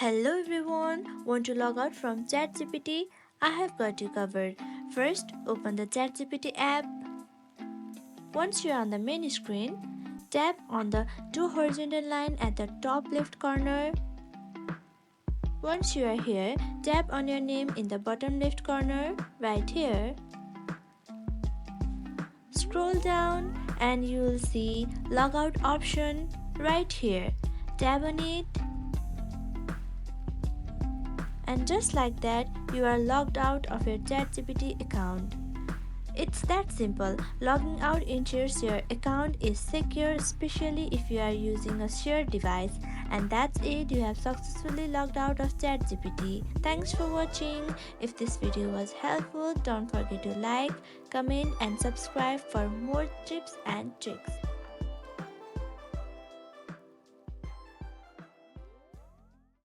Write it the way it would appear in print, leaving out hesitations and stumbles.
Hello everyone, want to log out from ChatGPT? I have got you covered. First, open the ChatGPT app. Once you are on the main screen, tap on the two horizontal line at the top left corner. Once you are here, tap on your name in the bottom left corner, right here. Scroll down and you will see log out option right here. Tap on it. And just like that, you are logged out of your ChatGPT account. It's that simple. Logging out ensures your account is secure, especially if you are using a shared device. And that's it, you have successfully logged out of ChatGPT. Thanks for watching. If this video was helpful, don't forget to like, comment, and subscribe for more tips and tricks.